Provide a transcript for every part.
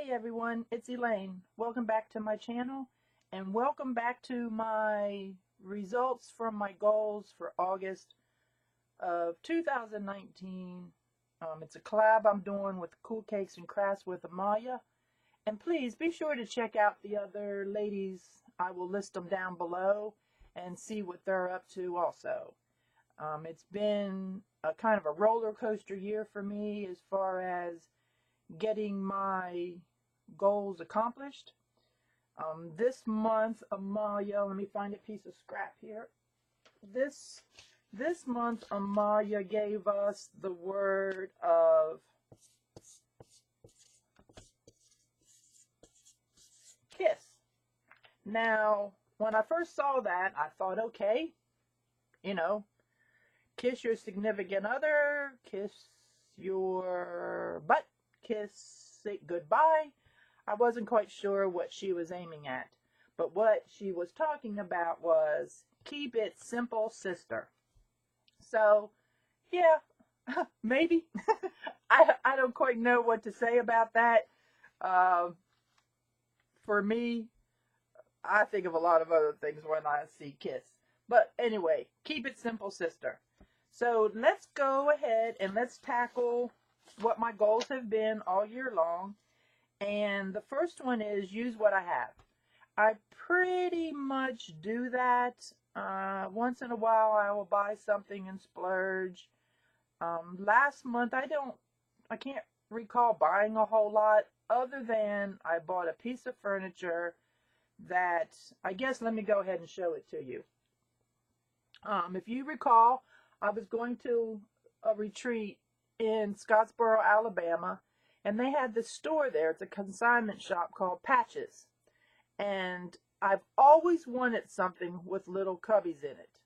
Hey everyone, it's Elaine. Welcome back to my channel and welcome back to my results from my goals for August of 2019. It's a collab I'm doing with Cool Cakes and Crafts with Amalia. And please be sure to check out the other ladies. I will list them down below and see what they're up to also. It's been a kind of a roller coaster year for me as far as getting my goals accomplished. This month, Amalia, let me find a piece of scrap here. This month, Amalia gave us the word of kiss. Now, when I first saw that, I thought, okay, you know, kiss your significant other, kiss your butt, kiss it goodbye. I wasn't quite sure what she was aiming at, but what she was talking about was keep it simple, sister. So, yeah, maybe. I don't quite know what to say about that. For me, I think of a lot of other things when I see kiss. But anyway, keep it simple, sister. So let's go ahead and let's tackle what my goals have been all year long. And the first one is use what I have. I pretty much do that. Once in a while I will buy something and splurge. Last month I can't recall buying a whole lot other than I bought a piece of furniture that, I guess, let me go ahead and show it to you. If you recall, I was going to a retreat in Scottsboro, Alabama, and they had this store there. It's a consignment shop called Patches. And I've always wanted something with little cubbies in it.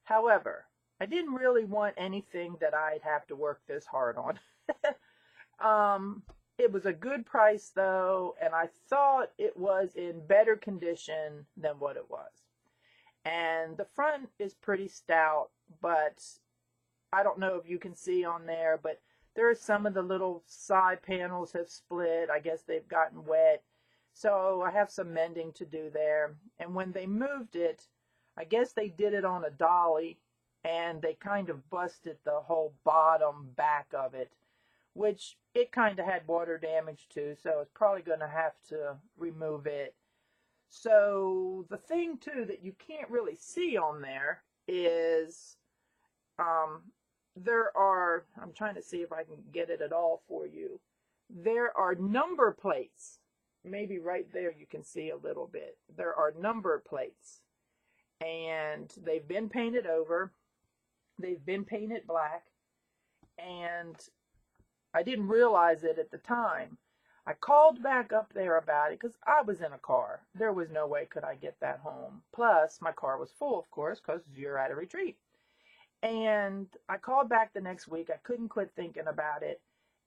However, I didn't really want anything that I'd have to work this hard on. It was a good price though, and I thought it was in better condition than what it was. And the front is pretty stout, but I don't know if you can see on there, but there are some of the little side panels have split. I guess they've gotten wet. So I have some mending to do there. And when they moved it, I guess they did it on a dolly and they kind of busted the whole bottom back of it, which it kind of had water damage too. So it's probably going to have to remove it. So the thing too that you can't really see on there is there are, I'm trying to see if I can get it at all for you. There are number plates. Maybe right there you can see a little bit. There are number plates. And they've been painted over. They've been painted black. And I didn't realize it at the time. I called back up there about it because I was in a car. There was no way could I get that home. Plus, my car was full, of course, because you're at a retreat. And I called back the next week. I couldn't quit thinking about it.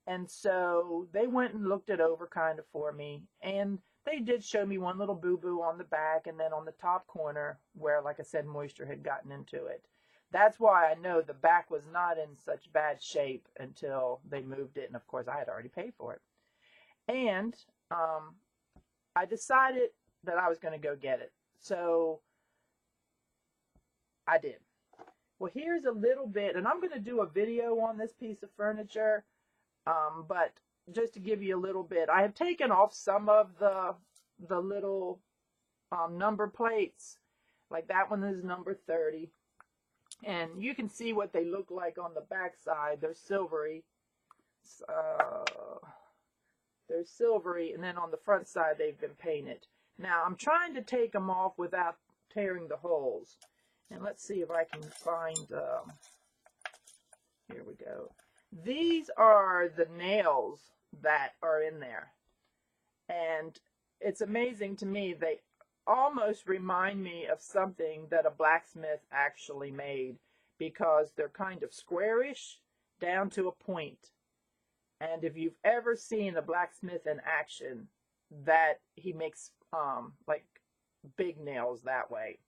And so they went and looked it over kind of for me. And they did show me one little boo-boo on the back and then on the top corner where, like I said, moisture had gotten into it. That's why I know the back was not in such bad shape until they moved it. And, of course, I had already paid for it. And I decided that I was going to go get it. So I did. Well, here's a little bit, and I'm going to do a video on this piece of furniture, but just to give you a little bit, I have taken off some of the little number plates, like that one is number 30, and you can see what they look like on the back side. They're silvery, and then on the front side they've been painted. Now, I'm trying to take them off without tearing the holes. And let's see if I can find, here we go. These are the nails that are in there. And it's amazing to me, they almost remind me of something that a blacksmith actually made because they're kind of squarish down to a point. And if you've ever seen a blacksmith in action, that he makes like big nails that way.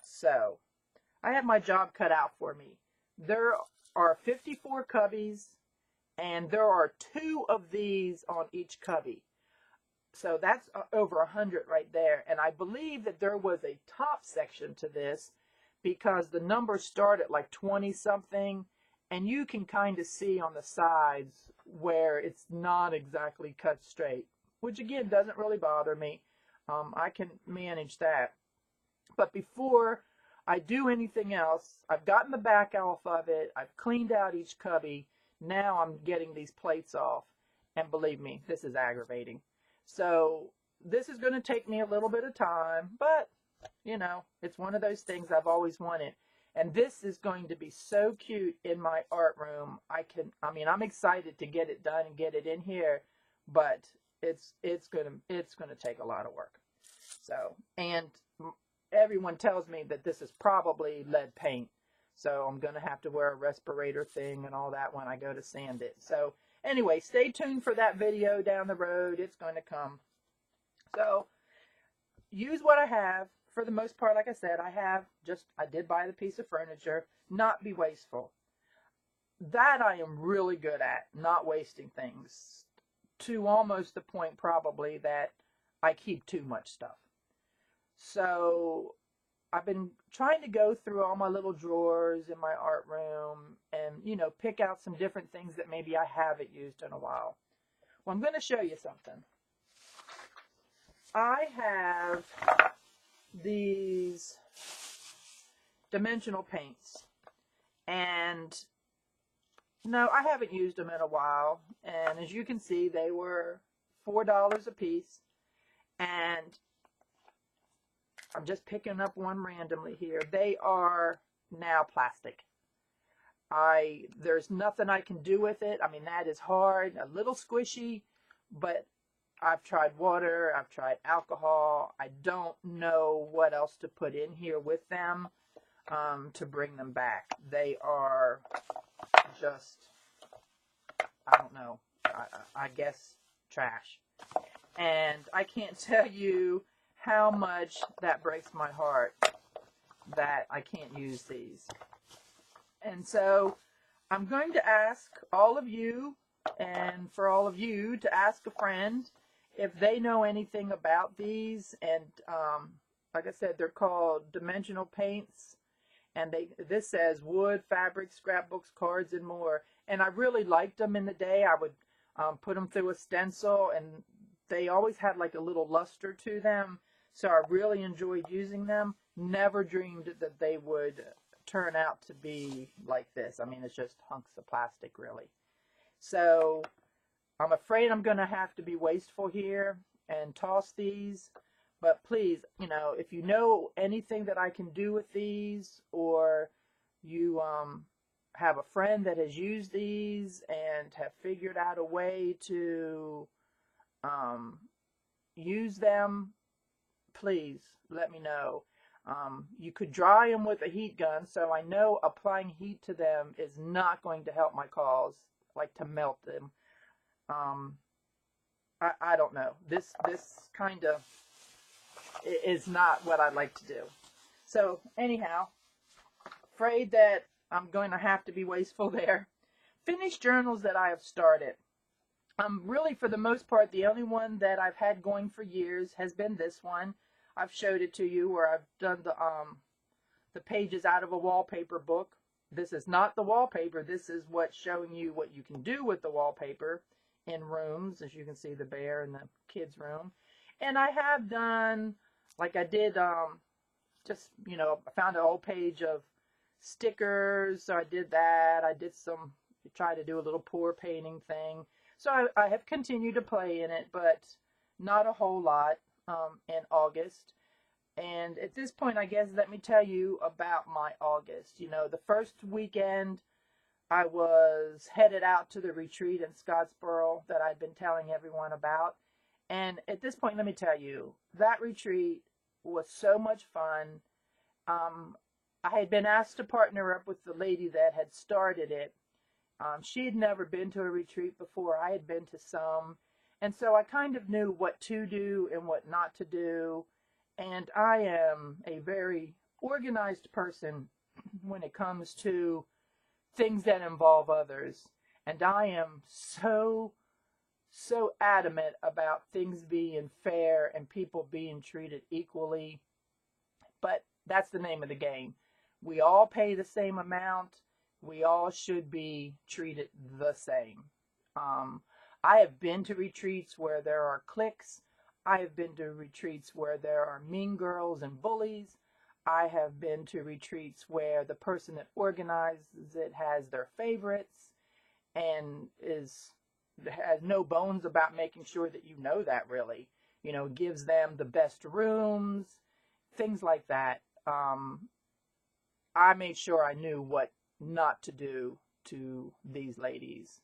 So, I have my job cut out for me. There are 54 cubbies, and there are 2 of these on each cubby. So that's over 100 right there. And I believe that there was a top section to this because the numbers start at like 20 something, and you can kind of see on the sides where it's not exactly cut straight, which again doesn't really bother me. I can manage that. But before I do anything else, I've gotten the back off of it. I've cleaned out each cubby. Now I'm getting these plates off. And believe me, this is aggravating. So this is going to take me a little bit of time, but you know, it's one of those things I've always wanted. And this is going to be so cute in my art room. I'm excited to get it done and get it in here, but it's going to take a lot of work. So, and everyone tells me that this is probably lead paint. So I'm going to have to wear a respirator thing and all that when I go to sand it. So anyway, stay tuned for that video down the road. It's going to come. So use what I have. For the most part, like I said, I did buy the piece of furniture. Not be wasteful. That I am really good at, not wasting things. To almost the point probably that I keep too much stuff. So I've been trying to go through all my little drawers in my art room and, you know, pick out some different things that maybe I haven't used in a while. Well, I'm going to show you something. I have these dimensional paints, and no, I haven't used them in a while, and as you can see, they were $4 a piece, and I'm just picking up one randomly here. They are now plastic. There's nothing I can do with it. I mean, that is hard, a little squishy, but I've tried water, I've tried alcohol. I don't know what else to put in here with them to bring them back. They are just, I don't know, I guess trash. And I can't tell you how much that breaks my heart that I can't use these. And so I'm going to ask all of you, and for all of you to ask a friend if they know anything about these. And like I said, they're called dimensional paints, and this says wood, fabric, scrapbooks, cards, and more. And I really liked them in the day. I would put them through a stencil, and they always had like a little luster to them, so I really enjoyed using them. Never dreamed that they would turn out to be like this. I mean, it's just hunks of plastic, really. So I'm afraid I'm going to have to be wasteful here and toss these. But please, you know, if you know anything that I can do with these, or you have a friend that has used these and have figured out a way to use them, please let me know. You could dry them with a heat gun, so I know applying heat to them is not going to help my cause, like to melt them. I don't know. This kind of is not what I'd like to do. So anyhow, afraid that I'm going to have to be wasteful there. Finished journals that I have started. Really, for the most part, the only one that I've had going for years has been this one. I've showed it to you where I've done the pages out of a wallpaper book. This is not the wallpaper. This is what's showing you what you can do with the wallpaper in rooms, as you can see the bear in the kids' room. And I have done, like I did, just, you know, I found an old page of stickers, so I did that. I did try to do a little pour painting thing. So I have continued to play in it, but not a whole lot in August. And at this point, I guess, let me tell you about my August. You know, the first weekend, I was headed out to the retreat in Scottsboro that I'd been telling everyone about. And at this point, let me tell you, that retreat was so much fun. I had been asked to partner up with the lady that had started it. She had never been to a retreat before. I had been to some. And so I kind of knew what to do and what not to do. And I am a very organized person when it comes to things that involve others. And I am so so adamant about things being fair and people being treated equally. But that's the name of the game. We all pay the same amount. We all should be treated the same. Um, I have been to retreats where there are cliques. I have been to retreats where there are mean girls and bullies. I have been to retreats where the person that organizes it has their favorites and has no bones about making sure that you know that, really. Gives them the best rooms, things like that. I made sure I knew what not to do to these ladies.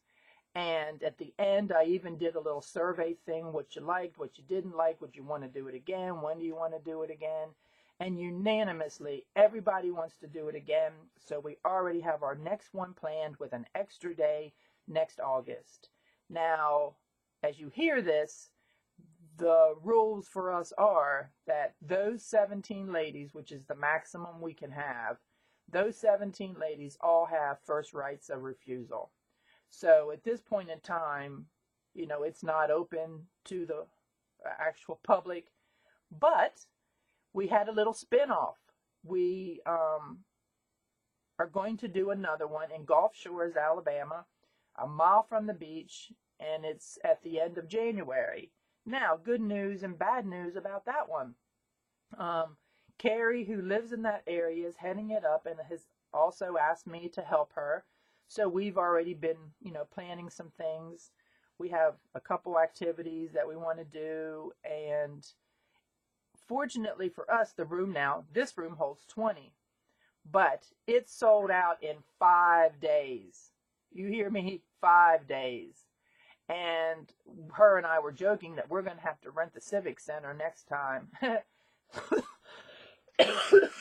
And at the end, I even did a little survey thing, what you liked, what you didn't like, would you want to do it again, when do you want to do it again? And unanimously, everybody wants to do it again. So we already have our next one planned with an extra day next August. Now, as you hear this, the rules for us are that those 17 ladies, which is the maximum we can have, those 17 ladies all have first rights of refusal. So at this point in time, it's not open to the actual public, but we had a little spin-off. We are going to do another one in Gulf Shores, Alabama, a mile from the beach, and it's at the end of January. Now, good news and bad news about that one. Carrie, who lives in that area, is heading it up and has also asked me to help her. So we've already been, planning some things. We have a couple activities that we want to do, and fortunately for us, this room holds 20, but it's sold out in 5 days. You hear me? 5 days. And her and I were joking that we're going to have to rent the Civic Center next time.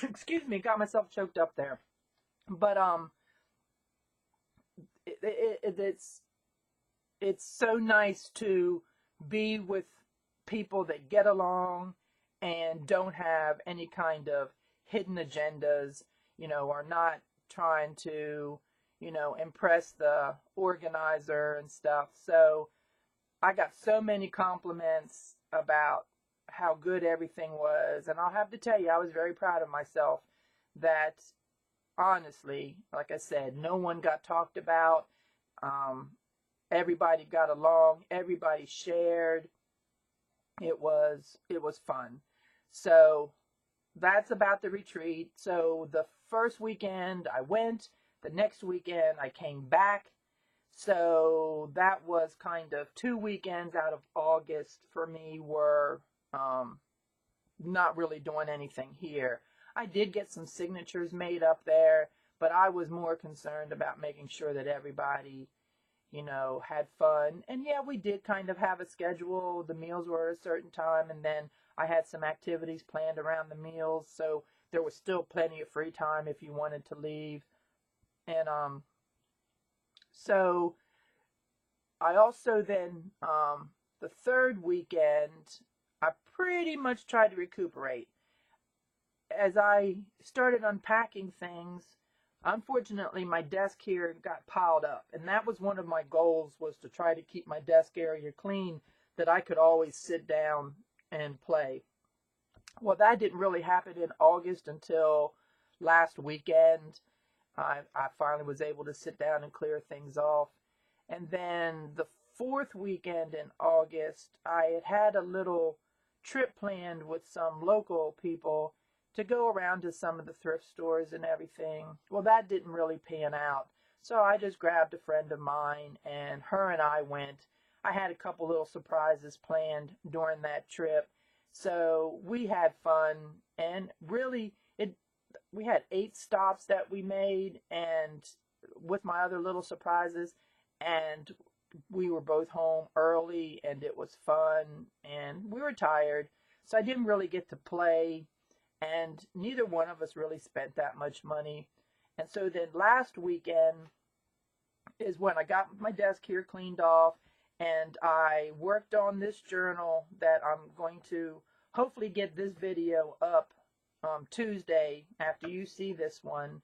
Excuse me, got myself choked up there. But it's so nice to be with people that get along and don't have any kind of hidden agendas, are not trying to, impress the organizer and stuff. So I got so many compliments about how good everything was. And I'll have to tell you, I was very proud of myself that, honestly, like I said, no one got talked about. Everybody got along. Everybody shared. It was fun. So that's about the retreat. So the first weekend I went. The next weekend I came back. So that was kind of 2 weekends out of August for me were not really doing anything here. I did get some signatures made up there, but I was more concerned about making sure that everybody, had fun. And yeah, we did kind of have a schedule. The meals were at a certain time, and then I had some activities planned around the meals. So there was still plenty of free time if you wanted to leave. And so I also then, the third weekend, I pretty much tried to recuperate. As I started unpacking things, unfortunately my desk here got piled up. And that was one of my goals, was to try to keep my desk area clean, that I could always sit down and play. Well, that didn't really happen in August until last weekend. I finally was able to sit down and clear things off. And then the fourth weekend in August, I had a little trip planned with some local people to go around to some of the thrift stores and everything. Well, that didn't really pan out. So I just grabbed a friend of mine, and her and I went. I had a couple little surprises planned during that trip. So we had fun, and really, we had 8 stops that we made, and with my other little surprises, and we were both home early, and it was fun, and we were tired, so I didn't really get to play, and neither one of us really spent that much money. And so then last weekend is when I got my desk here cleaned off, and I worked on this journal that I'm going to hopefully get this video up Tuesday after you see this one.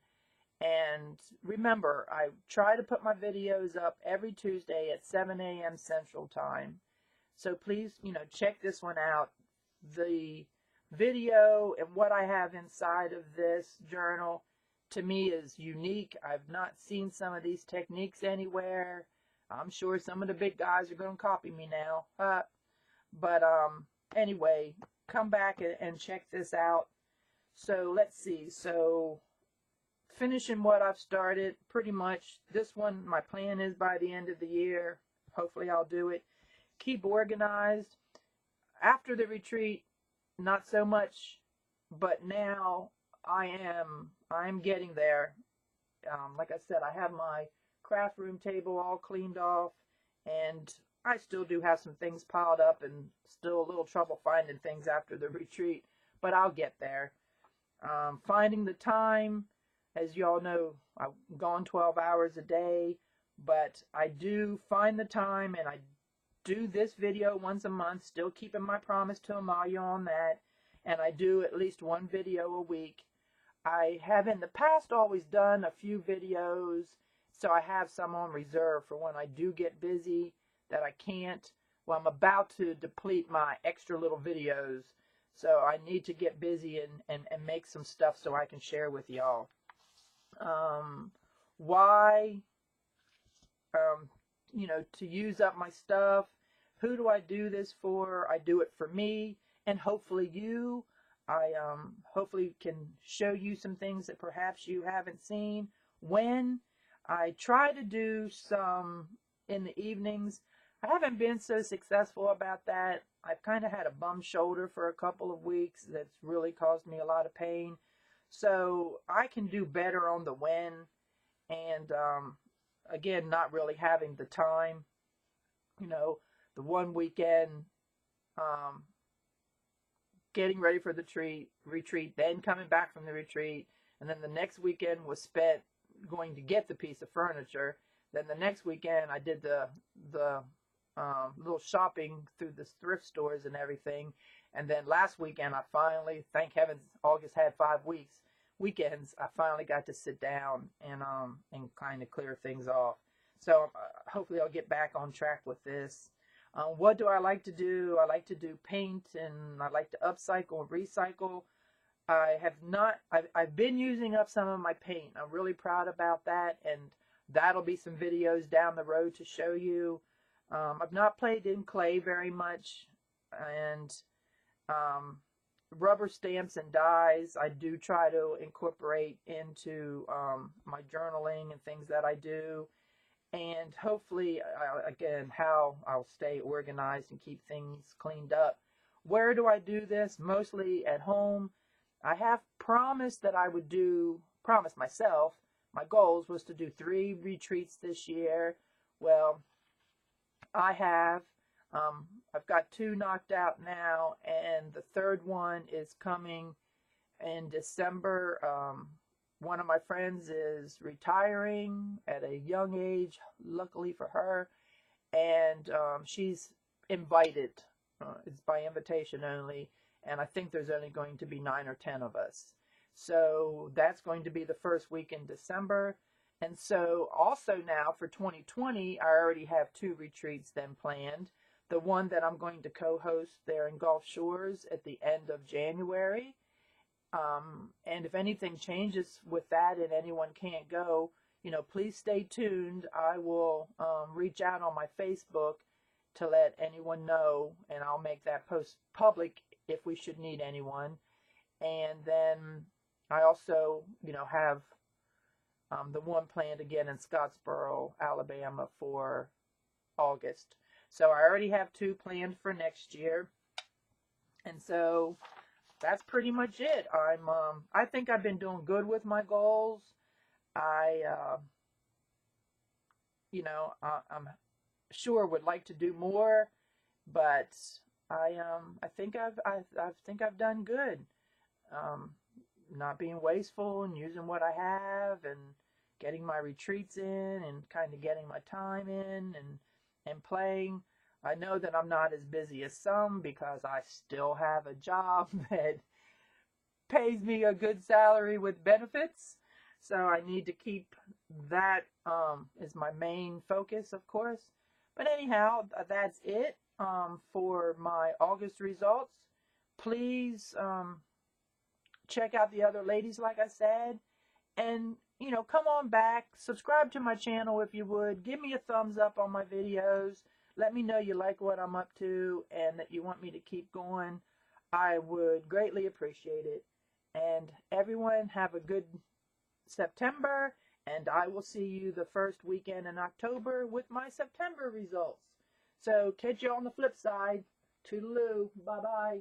And remember, I try to put my videos up every Tuesday at 7 a.m. Central Time. So please, check this one out. The video and what I have inside of this journal, to me, is unique. I've not seen some of these techniques anywhere. I'm sure some of the big guys are going to copy me now. But anyway, come back and check this out. So let's see. So finishing what I've started, pretty much. This one, my plan is by the end of the year. Hopefully I'll do it. Keep organized. After the retreat, not so much, but now I'm getting there. Like I said, I have my craft room table all cleaned off, and I still do have some things piled up and still a little trouble finding things after the retreat, but I'll get there. Finding the time, as you all know, I've gone 12 hours a day, but I do find the time, and I do this video once a month, still keeping my promise to Amalia on that, and I do at least one video a week. I have in the past always done a few videos, so I have some on reserve for when I do get busy that I can't. Well, I'm about to deplete my extra little videos, so I need to get busy and make some stuff so I can share with y'all. Why? To use up my stuff. Who do I do this for? I do it for me and hopefully you. I hopefully can show you some things that perhaps you haven't seen. When I try to do some in the evenings, I haven't been so successful about that. I've kind of had a bum shoulder for a couple of weeks that's really caused me a lot of pain. So I can do better on the when, and again, not really having the time. The one weekend, getting ready for the retreat, then coming back from the retreat, and then the next weekend was spent going to get the piece of furniture. Then the next weekend I did the little shopping through the thrift stores and everything. And then last weekend I finally, thank heavens, August had 5 weekends, I finally got to sit down and kind of clear things off. So hopefully I'll get back on track with this. What do I like to do? I like to do paint, and I like to upcycle and recycle. I've been using up some of my paint. I'm really proud about that, and that'll be some videos down the road to show you. I've not played in clay very much, and rubber stamps and dyes I do try to incorporate into my journaling and things that I do. And hopefully, again, how I'll stay organized and keep things cleaned up. Where do I do this? Mostly at home. I have promised that I would promised myself, my goals was to do 3 retreats this year. Well, I have. I've got 2 knocked out now, and the 3rd one is coming in December. One of my friends is retiring at a young age, luckily for her, and she's invited. It's by invitation only, and I think there's only going to be 9 or 10 of us. So that's going to be the first week in December. And so also now for 2020, I already have 2 retreats then planned. The one that I'm going to co-host there in Gulf Shores at the end of January. And if anything changes with that and anyone can't go, please stay tuned. I will reach out on my Facebook to let anyone know, and I'll make that post public if we should need anyone. And then I also, have the one planned again in Scottsboro, Alabama for August. So I already have 2 planned for next year. And so that's pretty much it. I think I've been doing good with my goals. I'm sure would like to do more, but I think I've done good. Not being wasteful and using what I have and getting my retreats in and kind of getting my time in and playing. I know that I'm not as busy as some because I still have a job that pays me a good salary with benefits. So I need to keep that as my main focus, of course. But anyhow, that's it for my August results. Please check out the other ladies, like I said. And, you know, come on back. Subscribe to my channel if you would. Give me a thumbs up on my videos. Let me know you like what I'm up to and that you want me to keep going. I would greatly appreciate it. And everyone have a good September. And I will see you the first weekend in October with my September results. So catch you on the flip side. Toodaloo. Bye-bye.